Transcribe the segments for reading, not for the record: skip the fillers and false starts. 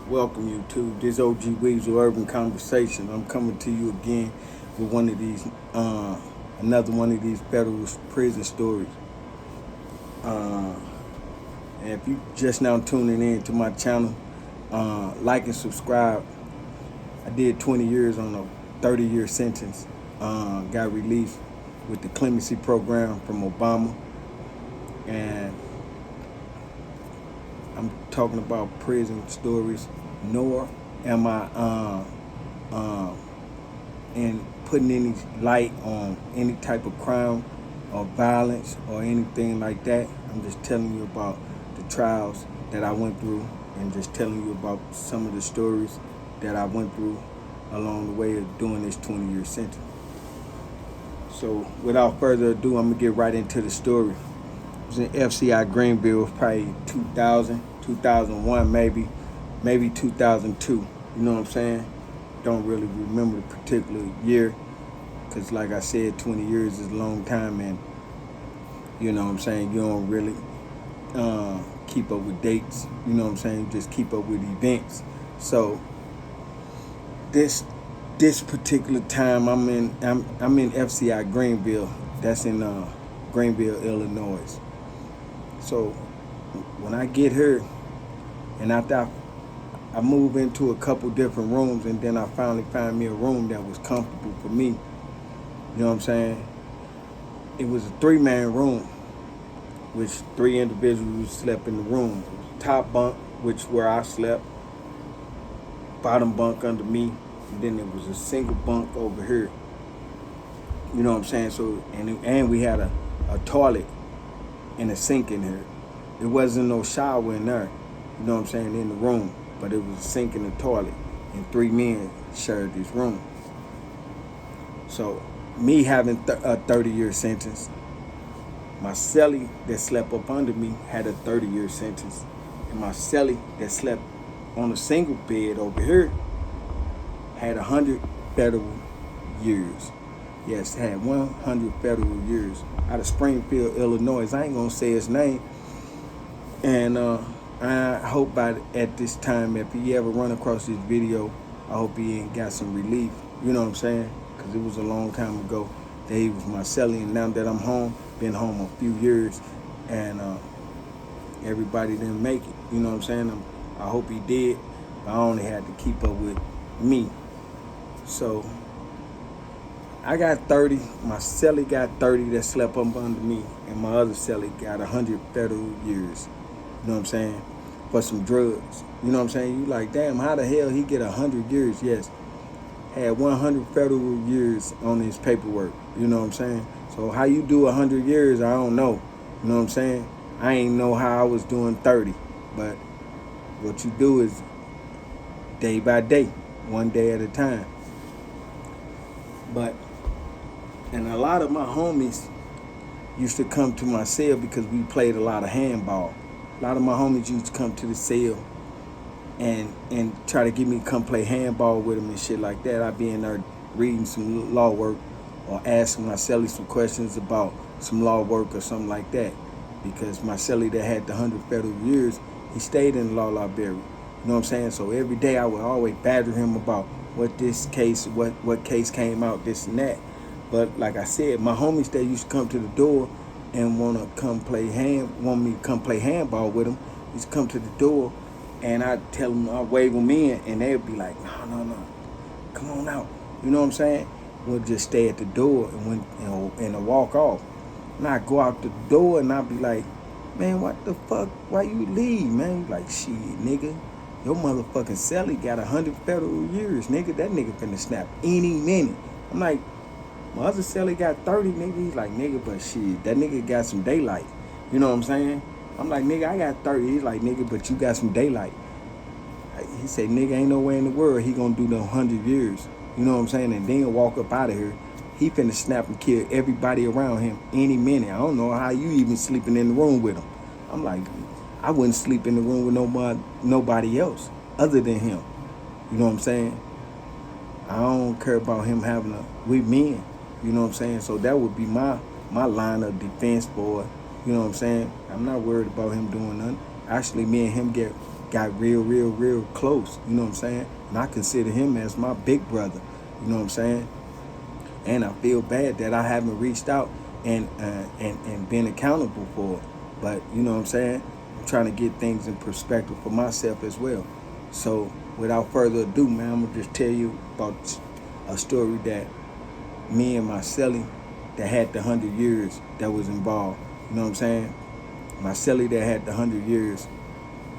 Welcome you to this OG Weasel Urban Conversation. I'm coming to you again with one of these, another one of these federal prison stories. And if you just now tuning in to my channel, like and subscribe. I did 20 years on a 30-year sentence. Got released with the clemency program from Obama, and I'm talking about prison stories, nor am I in putting any light on any type of crime or violence or anything like that. I'm just telling you about the trials that I went through and just telling you about some of the stories that I went through along the way of doing this 20-year sentence. So without further ado, I'm gonna get right into the story. It was in FCI Greenville, probably 2000, 2001, maybe 2002. You know what I'm saying? Don't really remember the particular year, because like I said, 20 years is a long time, and you know what I'm saying, you don't really keep up with dates. You know what I'm saying? You just keep up with events. So this particular time, I'm in FCI Greenville. That's in Greenville, Illinois. So when I get here, and after I move into a couple different rooms, and then I finally find me a room that was comfortable for me. You know what I'm saying? It was a 3-man room, which 3 individuals slept in the room. Top bunk, which where I slept, bottom bunk under me, and then there was a single bunk over here. You know what I'm saying? So and we had a toilet and a sink in here. It wasn't no shower in there, you know what I'm saying, in the room, but it was a sink and a toilet, and 3 men shared this room. So me having a 30-year sentence, my cellie that slept up under me had a 30-year sentence, and my cellie that slept on a single bed over here had 100 federal years. Yes, had 100 federal years out of Springfield, Illinois. I ain't gonna say his name. And I hope at this time, if he ever run across this video, I hope he ain't got some relief. You know what I'm saying? Because it was a long time ago that he was my cellie, and now that I'm home, been home a few years, and everybody didn't make it. You know what I'm saying? I hope he did. But I only had to keep up with me. So I got 30, my cellie got 30 that slept up under me, and my other cellie got 100 federal years. You know what I'm saying? For some drugs. You know what I'm saying? You like, damn, how the hell he get 100 years? Yes. Had 100 federal years on his paperwork. You know what I'm saying? So how you do 100 years, I don't know. You know what I'm saying? I ain't know how I was doing 30. But what you do is day by day, one day at a time. And a lot of my homies used to come to my cell because we played a lot of handball. A lot of my homies used to come to the cell and try to get me to come play handball with them and shit like that. I'd be in there reading some law work or asking my cellie some questions about some law work or something like that. Because my cellie that had the 100 federal years, he stayed in the law library. You know what I'm saying? So every day I would always badger him about what case came out, this and that. But like I said, my homies that used to come to the door and want me to come play handball with them, used to come to the door, and I'd tell them, I'd wave them in, and they'd be like, no, come on out. You know what I'm saying? We'll just stay at the door and walk off. And I'd go out the door and I'd be like, man, what the fuck? Why you leave, man? Like, shit, nigga. Your motherfucking cellie got 100 federal years, nigga. That nigga finna snap any minute. I'm like, my other cellie got 30, nigga. He's like, nigga, but shit, that nigga got some daylight. You know what I'm saying? I'm like, nigga, I got 30. He's like, nigga, but you got some daylight. He said, nigga, ain't no way in the world he gonna do no 100 years. You know what I'm saying? And then walk up out of here. He finna snap and kill everybody around him any minute. I don't know how you even sleeping in the room with him. I'm like, I wouldn't sleep in the room with nobody else other than him. You know what I'm saying? I don't care about him having we men. You know what I'm saying? So that would be my line of defense for, you know what I'm saying? I'm not worried about him doing nothing. Actually, me and him get got real close. You know what I'm saying? And I consider him as my big brother. You know what I'm saying? And I feel bad that I haven't reached out and been accountable for it. But you know what I'm saying? I'm trying to get things in perspective for myself as well. So without further ado, man, I'm gonna just tell you about a story that me and my celly that had the 100 years that was involved. You know what I'm saying? My celly that had the 100 years.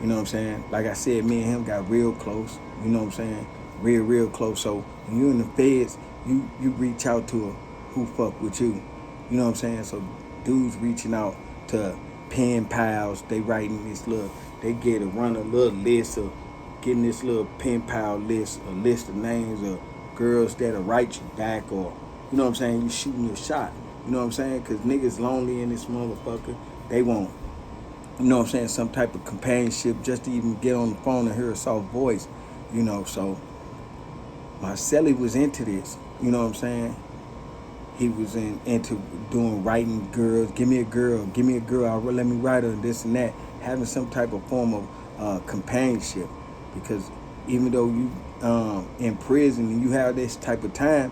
You know what I'm saying? Like I said, me and him got real close. You know what I'm saying? Real close. So when you in the feds, you reach out to a who fuck with you. You know what I'm saying? So dudes reaching out to pen pals. They writing this little, they get to run a little list of getting this little pen pal list, a list of names of girls that'll write you back, or you know what I'm saying? You shooting your shot. You know what I'm saying? Because niggas lonely in this motherfucker. They want, you know what I'm saying, some type of companionship just to even get on the phone and hear a soft voice. You know, so my celly was into this. You know what I'm saying? He was into doing writing girls. Give me a girl. Let me write her, this and that. Having some type of form of companionship. Because even though you in prison and you have this type of time,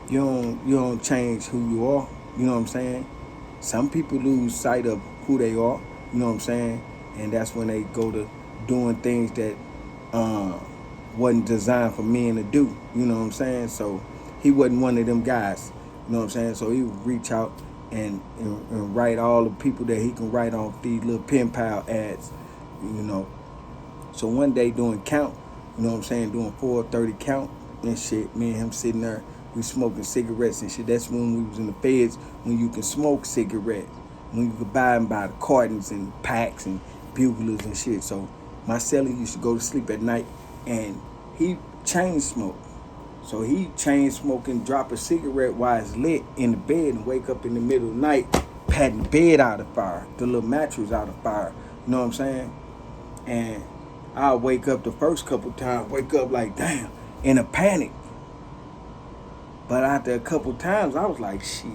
you don't change who you are. You know what I'm saying? Some people lose sight of who they are. You know what I'm saying? And that's when they go to doing things that wasn't designed for men to do. You know what I'm saying? So he wasn't one of them guys. You know what I'm saying? So he would reach out and write all the people that he can write off these little pen pal ads. You know. So one day doing count, you know what I'm saying, doing 4:30 count and shit, me and him sitting there, we smoking cigarettes and shit. That's when we was in the feds, when you can smoke cigarettes, when you could buy them by the cartons and packs and buglers and shit. So my celly used to go to sleep at night and he chain smoked. So he chain smoking, drop a cigarette while it's lit in the bed and wake up in the middle of the night, patting the bed out of fire, the little mattress out of fire. You know what I'm saying? And I'll wake up the first couple times, wake up like, damn, in a panic. But after a couple times, I was like, shit,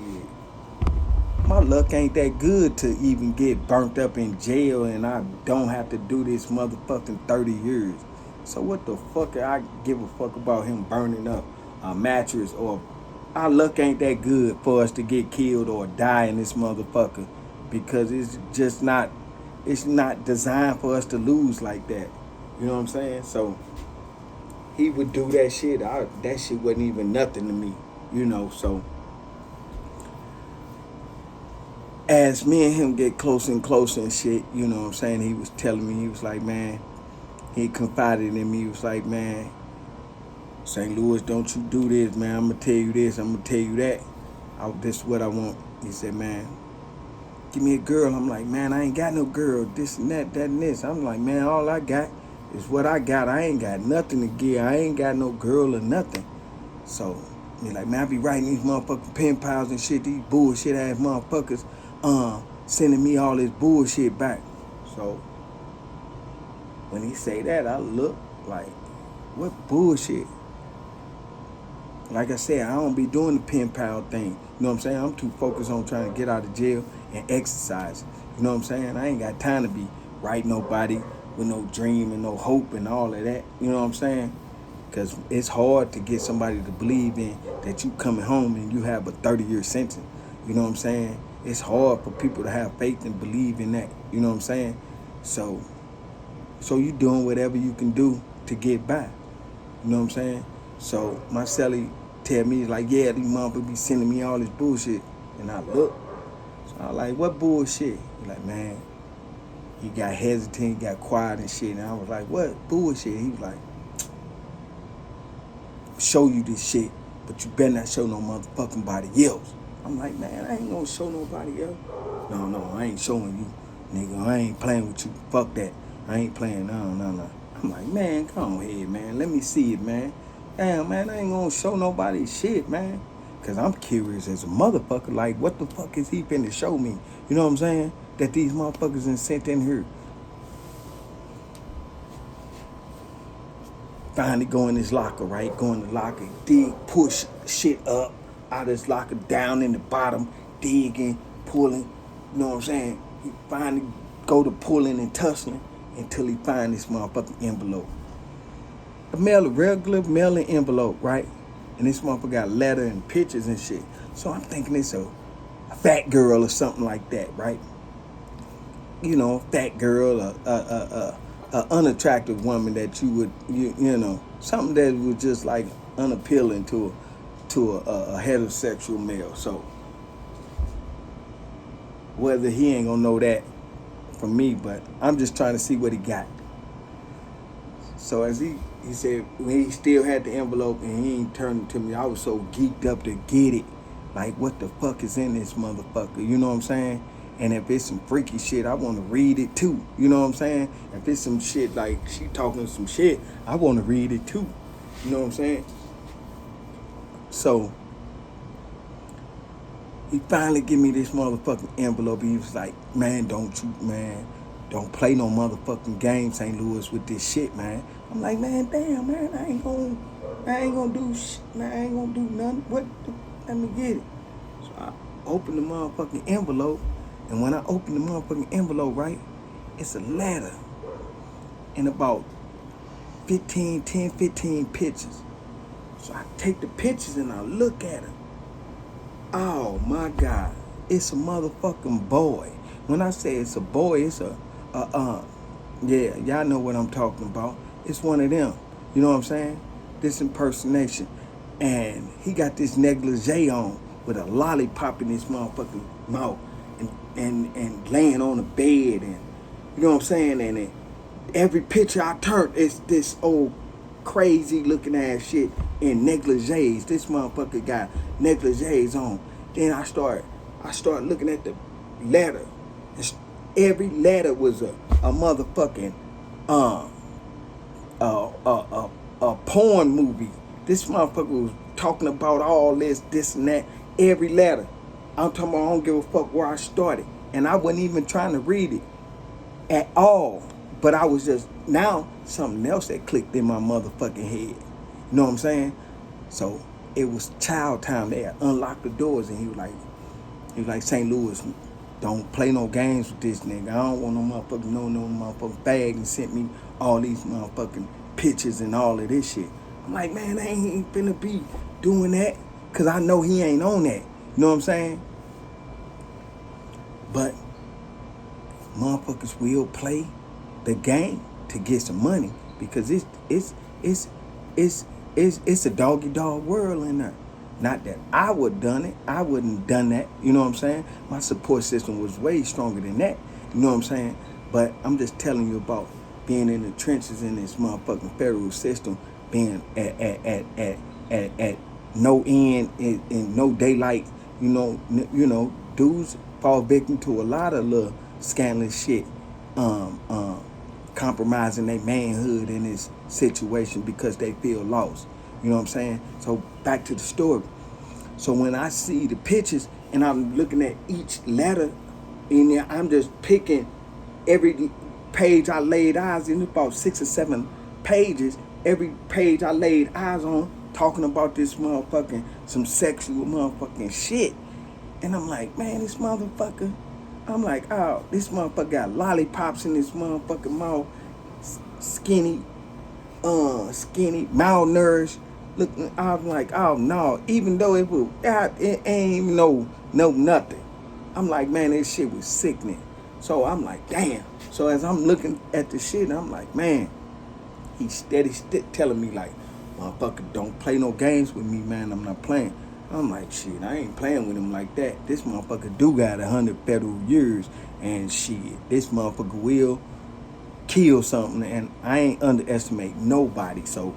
my luck ain't that good to even get burnt up in jail and I don't have to do this motherfucking 30 years. So what the fuck I give a fuck about him burning up a mattress, or our luck ain't that good for us to get killed or die in this motherfucker, because it's not designed for us to lose like that. You know what I'm saying? So he would do that shit. That shit wasn't even nothing to me, you know. So as me and him get closer and closer and shit, you know what I'm saying, he was telling me, he was like, man, he confided in me. He was like, man, St. Louis, don't you do this, man. I'm going to tell you this. I'm going to tell you that. This is what I want. He said, man, give me a girl. I'm like, man, I ain't got no girl. This and that and this. I'm like, man, all I got is what I got. I ain't got nothing to give. I ain't got no girl or nothing. So, he like, man, I be writing these motherfucking pen pals and shit. These bullshit ass motherfuckers sending me all this bullshit back. So, when he say that, I look like, what bullshit? Like I said, I don't be doing the pen pal thing. You know what I'm saying? I'm too focused on trying to get out of jail and exercise. You know what I'm saying? I ain't got time to be writing nobody with no dream and no hope and all of that. You know what I'm saying? Because it's hard to get somebody to believe in that you coming home and you have a 30-year sentence. You know what I'm saying? It's hard for people to have faith and believe in that. You know what I'm saying? So you doing whatever you can do to get by. You know what I'm saying? So my celly tell me, like, yeah, these motherfuckers be sending me all this bullshit. And I look. So I like, what bullshit? He like, man, he got hesitant, he got quiet and shit. And I was like, what bullshit? He was like, show you this shit, but you better not show no motherfucking body else. I'm like, man, I ain't gonna show nobody else. No, I ain't showing you, nigga. I ain't playing with you. Fuck that. I ain't playing. No. I'm like, man, come on here, man. Let me see it, man. Damn, man, I ain't gonna show nobody shit, man. Because I'm curious as a motherfucker. Like, what the fuck is he finna show me? You know what I'm saying? That these motherfuckers been sent in here. Finally go in this locker, right? Go in the locker, dig, push shit up out of this locker, down in the bottom, digging, pulling. You know what I'm saying? He finally go to pulling and tussling. until he find this motherfucking envelope. A regular mailing envelope, right? And this motherfucker got letter and pictures and shit. So I'm thinking it's a fat girl or something like that, right? You know, fat girl, a unattractive woman that you would, you know, something that was just like unappealing to a heterosexual male. So whether he ain't gonna know that from me, but I'm just trying to see what he got. So as he said, when he still had the envelope and he ain't turned it to me, I was so geeked up to get it. Like, what the fuck is in this motherfucker? You know what I'm saying? And if it's some freaky shit, I want to read it too. You know what I'm saying? If it's some shit like she talking some shit, I want to read it too. You know what I'm saying? So he finally give me this motherfucking envelope. He was like, man, don't play no motherfucking game, St. Louis, with this shit, man. I'm like, man, damn, man, I ain't gonna do shit, man. I ain't gonna do nothing. Let me get it. So I opened the motherfucking envelope, and when I opened the motherfucking envelope, right, it's a letter and about 15 pictures. So I take the pictures and I look at them. Oh my God, it's a motherfucking boy. When I say it's a boy, it's yeah, y'all know what I'm talking about. It's one of them. You know what I'm saying? This impersonation. And he got this negligee on with a lollipop in his motherfucking mouth and laying on the bed, and you know what I'm saying? And every picture I turned, it's this old crazy looking ass shit in negligees. This motherfucker got negligees on. Then I start looking at the letter. Every letter was a motherfucking a porn movie. This motherfucker was talking about all this and that. Every letter. I'm talking about I don't give a fuck where I started. And I wasn't even trying to read it at all. But I was just, now something else that clicked in my motherfucking head. You know what I'm saying? So it was child time. They had unlocked the doors, and he was like, St. Louis, don't play no games with this nigga. I don't want no motherfucking no motherfucking bag, and sent me all these motherfucking pictures and all of this shit. I'm like, man, I ain't finna be doing that, because I know he ain't on that. You know what I'm saying? But motherfuckers will play the game to get some money, because it's a doggy dog world in there. Not that I would have done it. I wouldn't have done that. You know what I'm saying? My support system was way stronger than that. You know what I'm saying? But I'm just telling you about being in the trenches in this motherfucking federal system, being at no end in no daylight. You know, dudes fall victim to a lot of little scandalous shit, compromising their manhood in this situation because they feel lost. You know what I'm saying? So back to the story. So when I see the pictures and I'm looking at each letter in there, I'm just picking every page I laid eyes in, about 6 or 7 pages. Every page I laid eyes on talking about this motherfucking, some sexual motherfucking shit. And I'm like, man, this motherfucker, I'm like, oh, this motherfucker got lollipops in his motherfucking mouth, skinny, malnourished. Look, I'm like, oh no, even though it ain't even no nothing. I'm like, man, this shit was sickening. So I'm like, damn. So as I'm looking at the shit, I'm like, man, he's steady telling me like, motherfucker, don't play no games with me, man. I'm not playing. I'm like, shit, I ain't playing with him like that. This motherfucker do got 100 federal years, and shit, this motherfucker will kill something, and I ain't underestimate nobody. So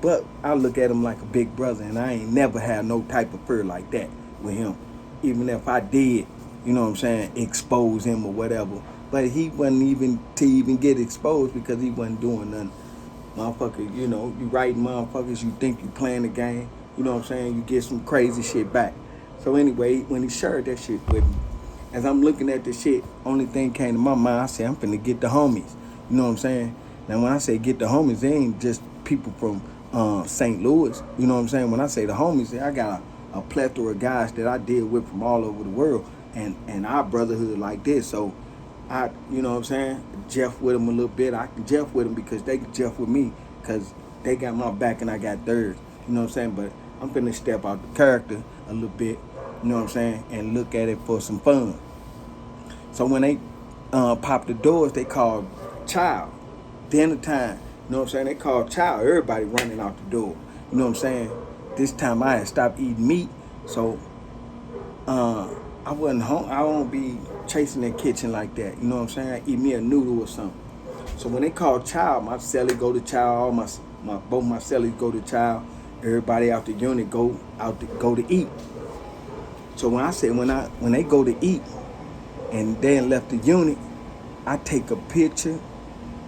but I look at him like a big brother, and I ain't never had no type of fear like that with him. Even if I did, you know what I'm saying, expose him or whatever. But he wasn't even get exposed because he wasn't doing nothing. Motherfucker, you know, you writing motherfuckers, you think you playing the game, you know what I'm saying, you get some crazy shit back. So anyway, when he shared that shit with me, as I'm looking at the shit, only thing came to my mind, I said, I'm finna get the homies. You know what I'm saying? Now when I say get the homies, they ain't just people from St. Louis. You know what I'm saying? When I say the homies, I got a plethora of guys that I deal with from all over the world, and our brotherhood like this. So You know what I'm saying, Jeff with them a little bit. I can Jeff with them because they can Jeff with me because they got my back and I got theirs. You know what I'm saying? But I'm finna step out the character a little bit, you know what I'm saying, and look at it for some fun. So when they pop the doors, they call child. Dinner time, you know what I'm saying? They call child. Everybody running out the door. You know what I'm saying? This time I had stopped eating meat, so I wasn't home. I won't be chasing the kitchen like that. You know what I'm saying? I eat me a noodle or something. So when they call child, my celly go to child. Both my cellies go to child. Everybody out the unit go to eat. So when I say when they go to eat and then left the unit, I take a picture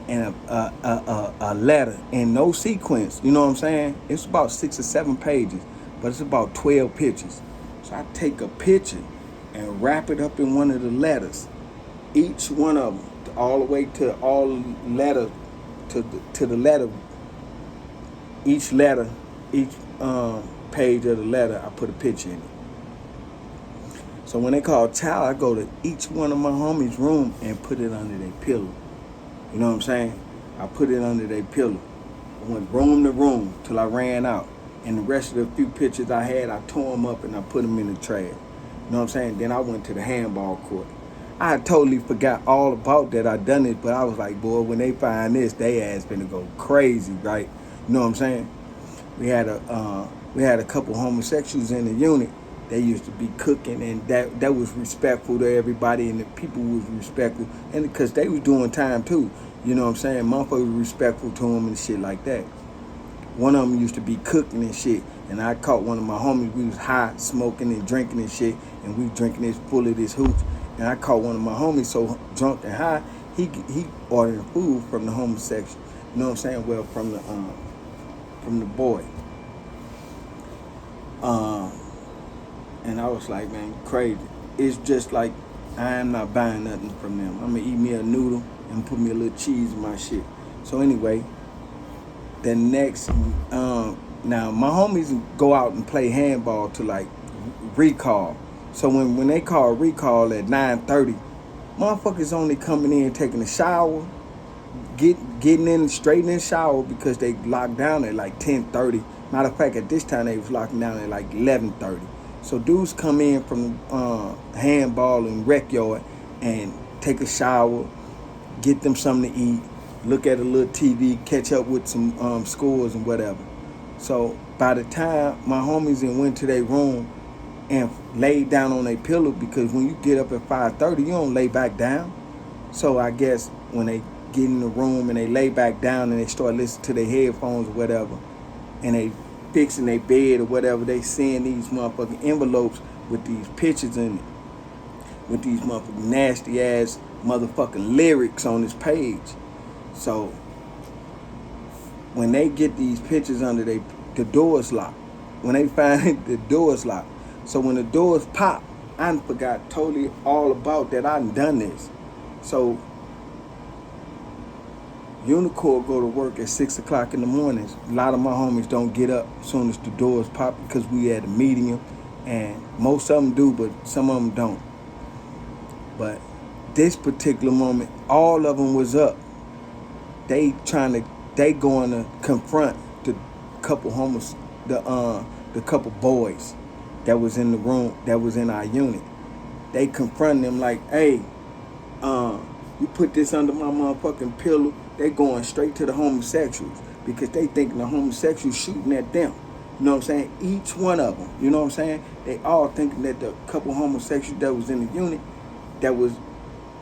and a letter in no sequence. You know what I'm saying? It's about 6 or 7 pages, but it's about 12 pictures. So I take a picture and wrap it up in one of the letters. Each one of them, all the way to all letter to the letter. Each letter, each page of the letter, I put a picture in it. So when they call child, I go to each one of my homies' room and put it under their pillow. You know what I'm saying? I put it under their pillow. I went room to room till I ran out. And the rest of the few pictures I had, I tore them up and I put them in the trash. You know what I'm saying? Then I went to the handball court. I totally forgot all about that. I done it, but I was like, boy, when they find this, they ass finna go crazy, right? You know what I'm saying? We had a couple homosexuals in the unit. They used to be cooking, and that was respectful to everybody, and the people was respectful, and because they was doing time too. You know what I'm saying? Motherfuckers was respectful to them and shit like that. One of them used to be cooking and shit, and I caught one of my homies. We was high, smoking and drinking and shit, and we drinking this full of this hooch. And I caught one of my homies so drunk and high, he ordered food from the homosexual. You know what I'm saying? Well, from the boy. And I was like, man, crazy. It's just like I am not buying nothing from them. I'm gonna eat me a noodle and put me a little cheese in my shit. So anyway, the next, now my homies go out and play handball to like recall. So when they call recall at 9:30, motherfuckers only coming in taking a shower, getting in straight in the shower because they locked down at like 10:30. Matter of fact, at this time they was locking down at like 11:30. So dudes come in from handball and rec yard and take a shower, get them something to eat, look at a little TV, catch up with some scores and whatever. So by the time my homies went to their room and laid down on their pillow, because when you get up at 5:30, you don't lay back down. So I guess when they get in the room and they lay back down and they start listening to their headphones or whatever, and they fixing their bed or whatever, they seeing these motherfucking envelopes with these pictures in it, with these motherfucking nasty ass motherfucking lyrics on this page. So when they get these pictures under the doors locked. When they find the doors locked. So when the doors pop, I forgot totally all about that. I done this. So Unicorn go to work at 6 o'clock in the mornings. A lot of my homies don't get up as soon as the doors pop because we had a meeting, and most of them do, but some of them don't. But this particular moment, all of them was up. They going to confront the couple the couple boys that was in the room, that was in our unit. They confront them like, hey, you put this under my motherfucking pillow. They going straight to the homosexuals because they thinking the homosexuals shooting at them. You know what I'm saying? Each one of them. You know what I'm saying? They all thinking that the couple homosexuals that was in the unit that was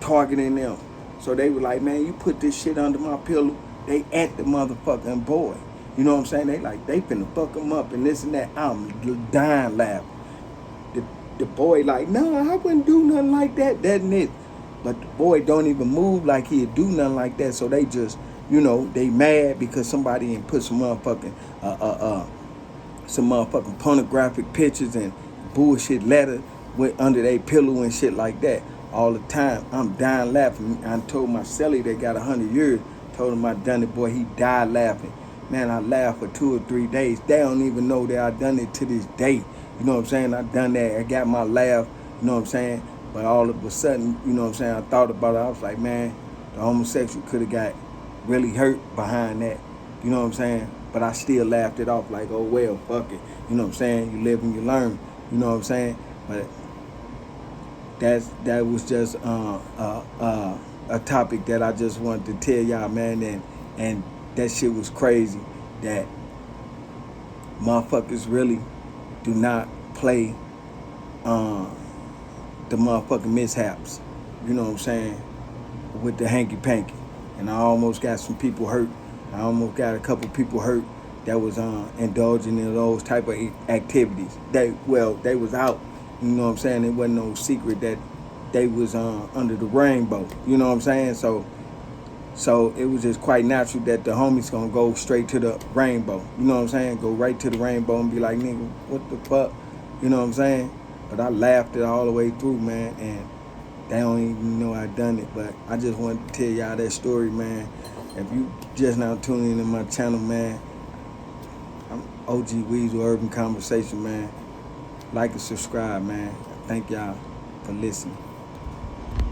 targeting them. So they were like, man, you put this shit under my pillow. They at the motherfucking boy. You know what I'm saying? They finna fuck him up and this and that. I'm dying laughing. The boy like, no, I wouldn't do nothing like that. That and it. But the boy don't even move like he'd do nothing like that. So they just, they mad because somebody ain't put some motherfucking pornographic pictures and bullshit letter under their pillow and shit like that all the time. I'm dying laughing. I told my celly that got 100 years. Told him I done it, boy. He died laughing. Man, I laughed for 2 or 3 days. They don't even know that I done it to this day. You know what I'm saying? I done that. I got my laugh. You know what I'm saying? But all of a sudden, you know what I'm saying, I thought about it. I was like, man, the homosexual could have got really hurt behind that. You know what I'm saying? But I still laughed it off like, oh, well, fuck it. You know what I'm saying? You live and you learn. You know what I'm saying? But that was just a topic that I just wanted to tell y'all, man. And that shit was crazy that motherfuckers really do not play the motherfucking mishaps. You know what I'm saying? With the hanky-panky. And I almost got some people hurt. I almost got a couple people hurt that was indulging in those type of activities. They was out. You know what I'm saying? It wasn't no secret that they was under the rainbow. You know what I'm saying? So it was just quite natural that the homies gonna go straight to the rainbow. You know what I'm saying? Go right to the rainbow and be like, nigga, what the fuck? You know what I'm saying? But I laughed it all the way through, man, and they don't even know I done it. But I just wanted to tell y'all that story, man. If you just now tuning into my channel, man, I'm OG Weasel Urban Conversation, man. Like and subscribe, man. Thank y'all for listening.